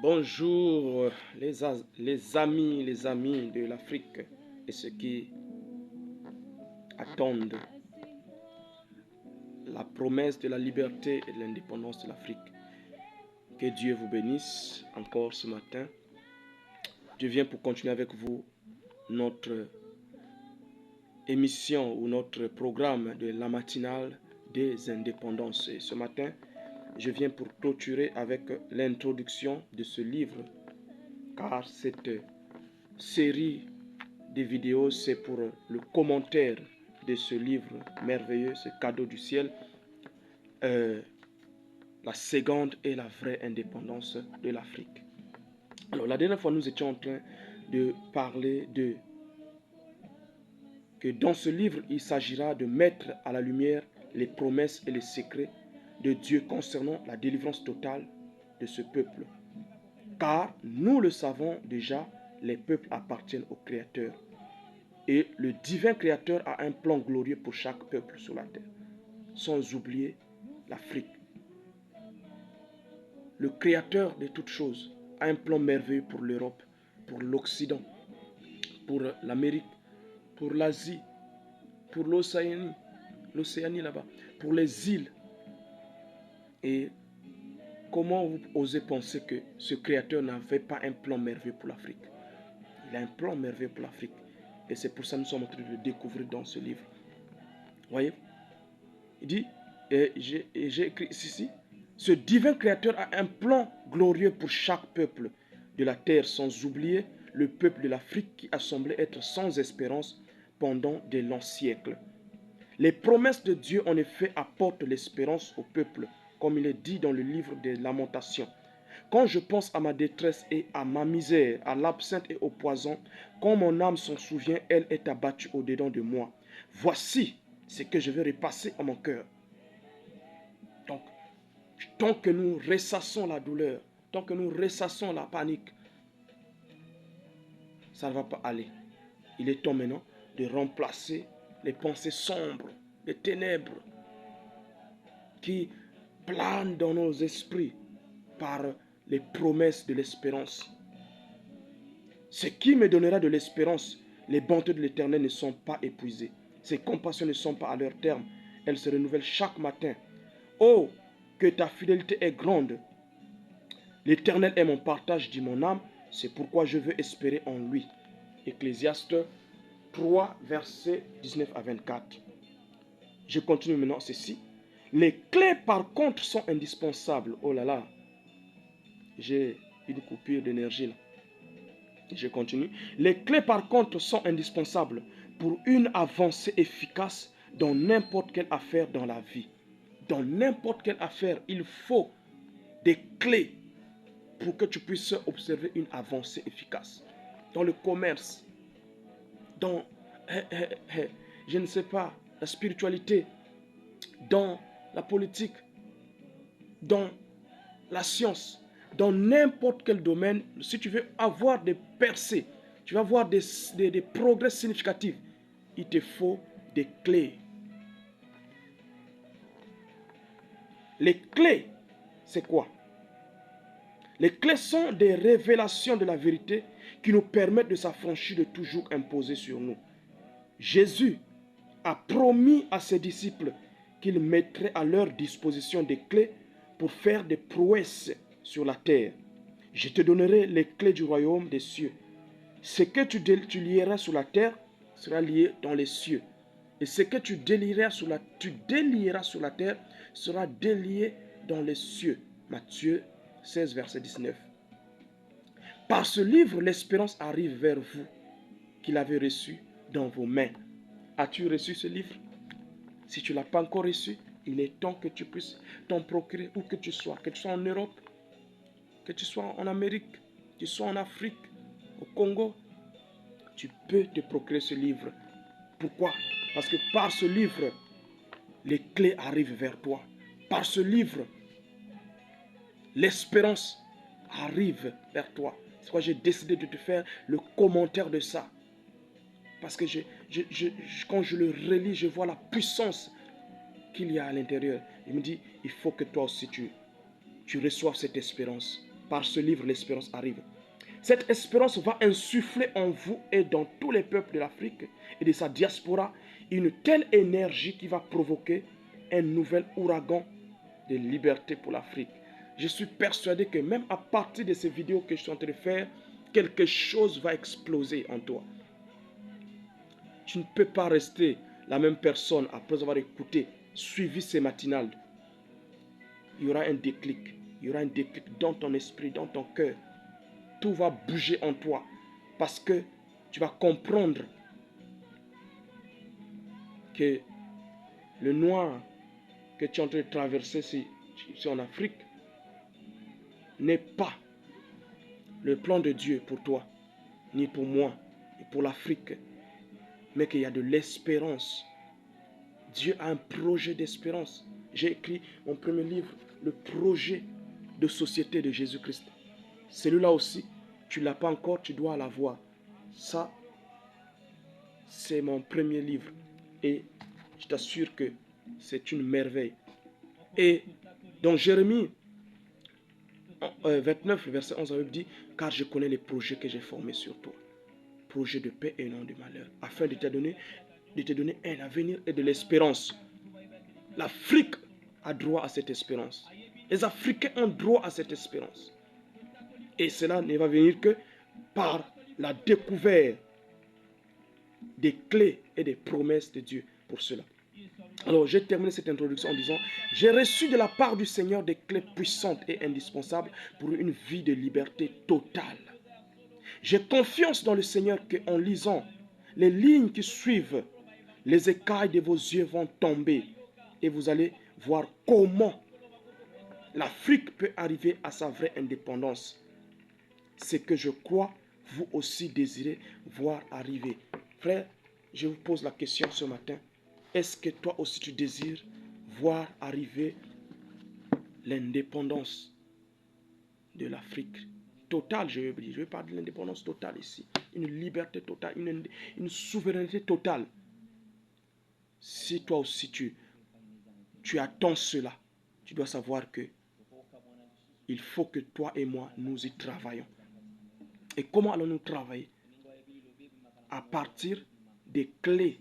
Bonjour les amis de l'Afrique et ceux qui attendent la promesse de la liberté et de l'indépendance de l'Afrique. Que Dieu vous bénisse encore ce matin. Je viens pour continuer avec vous notre émission ou notre programme de la matinale des indépendances. Et ce matin, je viens pour clôturer avec l'introduction de ce livre, car cette série de vidéos, c'est pour le commentaire de ce livre merveilleux, ce cadeau du ciel, la seconde et la vraie indépendance de l'Afrique. Alors, la dernière fois, nous étions en train de parler que dans ce livre, il s'agira de mettre à la lumière les promesses et les secrets de Dieu concernant la délivrance totale de ce peuple. Car, nous le savons déjà, les peuples appartiennent au Créateur. Et le divin Créateur a un plan glorieux pour chaque peuple sur la terre. Sans oublier l'Afrique. Le Créateur de toutes choses a un plan merveilleux pour l'Europe, pour l'Occident, pour l'Amérique, pour l'Asie, pour l'Océanie là-bas, pour les îles. Et comment vous osez penser que ce Créateur n'avait pas un plan merveilleux pour l'Afrique? Il a un plan merveilleux pour l'Afrique. Et c'est pour ça que nous sommes en train de le découvrir dans ce livre. Voyez? Il dit, et j'ai écrit ici, ce divin Créateur a un plan glorieux pour chaque peuple de la terre, sans oublier le peuple de l'Afrique qui a semblé être sans espérance pendant de longs siècles. Les promesses de Dieu, en effet, apportent l'espérance au peuple, comme il est dit dans le livre des Lamentations. Quand je pense à ma détresse et à ma misère, à l'absinthe et au poison, quand mon âme s'en souvient, elle est abattue au-dedans de moi. Voici ce que je vais repasser à mon cœur. Donc, tant que nous ressassons la douleur, tant que nous ressassons la panique, ça ne va pas aller. Il est temps maintenant de remplacer les pensées sombres, les ténèbres qui planent dans nos esprits par les promesses de l'espérance. Ce qui me donnera de l'espérance, les bontés de l'Éternel ne sont pas épuisées. Ses compassions ne sont pas à leur terme. Elles se renouvellent chaque matin. Oh, que ta fidélité est grande. L'Éternel est mon partage, dit mon âme. C'est pourquoi je veux espérer en lui. Ecclésiaste 3, versets 19 à 24. Je continue maintenant ceci. Les clés, par contre, sont indispensables. Oh là là, j'ai une coupure d'énergie là. Je continue. Les clés, par contre, sont indispensables pour une avancée efficace dans n'importe quelle affaire dans la vie. Dans n'importe quelle affaire, il faut des clés pour que tu puisses observer une avancée efficace. Dans le commerce, dans, je ne sais pas, la spiritualité, dans la politique, dans la science, dans n'importe quel domaine, si tu veux avoir des percées, tu vas avoir des progrès significatifs, il te faut des clés. Les clés, c'est quoi? Les clés sont des révélations de la vérité qui nous permettent de s'affranchir de tout joug imposé sur nous. Jésus a promis à ses disciples qu'il mettrait à leur disposition des clés pour faire des prouesses sur la terre. Je te donnerai les clés du royaume des cieux. Ce que tu lieras sur la terre sera lié dans les cieux. Et ce que tu délieras sur la terre sera délié dans les cieux. Matthieu 16, verset 19. Par ce livre, l'espérance arrive vers vous, qu'il avait reçu dans vos mains. As-tu reçu ce livre? Si tu ne l'as pas encore reçu, il est temps que tu puisses t'en procurer où que tu sois en Europe, que tu sois en Amérique, que tu sois en Afrique, au Congo. Tu peux te procurer ce livre. Pourquoi? Parce que par ce livre, les clés arrivent vers toi. Par ce livre, l'espérance arrive vers toi. C'est pourquoi j'ai décidé de te faire le commentaire de ça. Parce que quand je le relis, je vois la puissance qu'il y a à l'intérieur. Il me dit, il faut que toi aussi tu reçoives cette espérance. par ce livre, l'espérance arrive. Cette espérance va insuffler en vous et dans tous les peuples de l'Afrique et de sa diaspora une telle énergie qui va provoquer un nouvel ouragan de liberté pour l'Afrique. Je suis persuadé que même à partir de ces vidéos que je suis en train de faire, quelque chose va exploser en toi. Tu ne peux pas rester la même personne après avoir écouté, suivi ces matinales. Il y aura un déclic. Il y aura un déclic dans ton esprit, dans ton cœur. Tout va bouger en toi parce que tu vas comprendre que le noir que tu es en train de traverser ici en Afrique n'est pas le plan de Dieu pour toi, ni pour moi, ni pour l'Afrique, mais qu'il y a de l'espérance. Dieu a un projet d'espérance. J'ai écrit mon premier livre, le projet de société de Jésus-Christ. Celui-là aussi, tu ne l'as pas encore, tu dois l'avoir. Ça, c'est mon premier livre. Et je t'assure que c'est une merveille. Et dans Jérémie 29, verset 11, on dit, car je connais les projets que j'ai formés sur toi. Projets de paix et non de malheur, afin de te donner un avenir et de l'espérance. L'Afrique a droit à cette espérance. Les Africains ont droit à cette espérance. Et cela ne va venir que par la découverte des clés et des promesses de Dieu pour cela. Alors, j'ai terminé cette introduction en disant, j'ai reçu de la part du Seigneur des clés puissantes et indispensables pour une vie de liberté totale. J'ai confiance dans le Seigneur qu'en lisant les lignes qui suivent, les écailles de vos yeux vont tomber et vous allez voir comment l'Afrique peut arriver à sa vraie indépendance. C'est que je crois, vous aussi désirez voir arriver. Frère, je vous pose la question ce matin. Est-ce que toi aussi tu désires voir arriver l'indépendance de l'Afrique totale, je veux parler de l'indépendance totale ici. Une liberté totale, une souveraineté totale. Si toi aussi tu attends cela, tu dois savoir que il faut que toi et moi, nous y travaillons. Et comment allons-nous travailler? À partir des clés,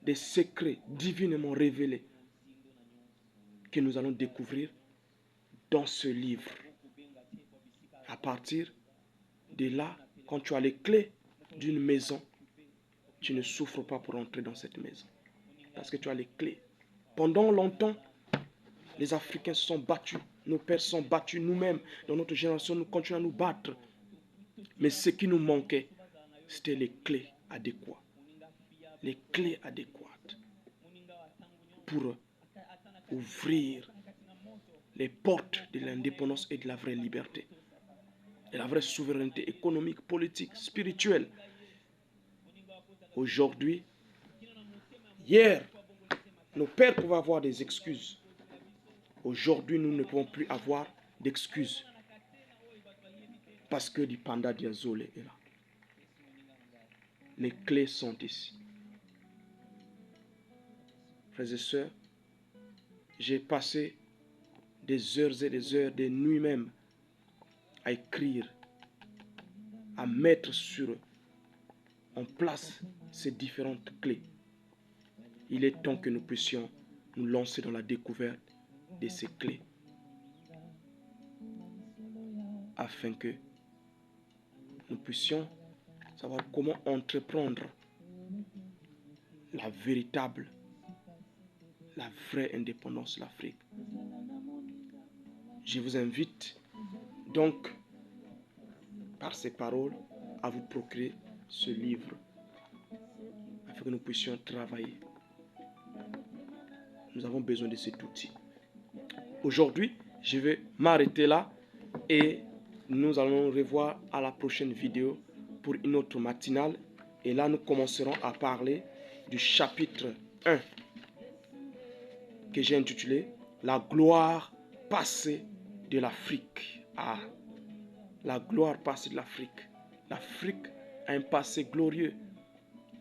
des secrets divinement révélés que nous allons découvrir dans ce livre. À partir de là, quand tu as les clés d'une maison, tu ne souffres pas pour entrer dans cette maison. Parce que tu as les clés. Pendant longtemps, les Africains se sont battus. Nos pères se sont battus nous-mêmes. Dans notre génération, nous continuons à nous battre. Mais ce qui nous manquait, c'était les clés adéquates. Les clés adéquates pour ouvrir les portes de l'indépendance et de la vraie liberté. Et la vraie souveraineté économique, politique, spirituelle. Aujourd'hui, hier, nos pères pouvaient avoir des excuses. Aujourd'hui, nous ne pouvons plus avoir d'excuses. Parce que du panda diazolé est là. Les clés sont ici. Frères et sœurs, j'ai passé des heures et des heures, des nuits même, à écrire, à mettre en place ces différentes clés. Il est temps que nous puissions nous lancer dans la découverte de ces clés, afin que nous puissions savoir comment entreprendre la véritable, la vraie indépendance de l'Afrique. Je vous invite donc, par ces paroles, à vous procurer ce livre, afin que nous puissions travailler. Nous avons besoin de cet outil. Aujourd'hui, je vais m'arrêter là et nous allons revoir à la prochaine vidéo pour une autre matinale. Et là, nous commencerons à parler du chapitre 1 que j'ai intitulé « La gloire passée de l'Afrique ». Ah, la gloire passée de l'Afrique. L'Afrique a un passé glorieux.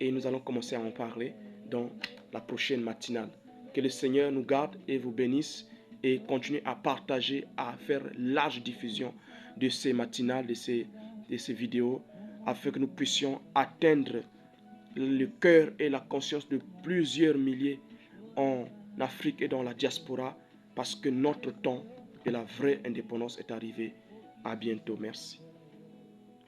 Et nous allons commencer à en parler dans la prochaine matinale. Que le Seigneur nous garde et vous bénisse et continuer à partager, à faire large diffusion de ces matinales, de ces vidéos, afin que nous puissions atteindre le cœur et la conscience de plusieurs milliers en Afrique et dans la diaspora, parce que notre temps de la vraie indépendance est arrivé. À bientôt. Merci.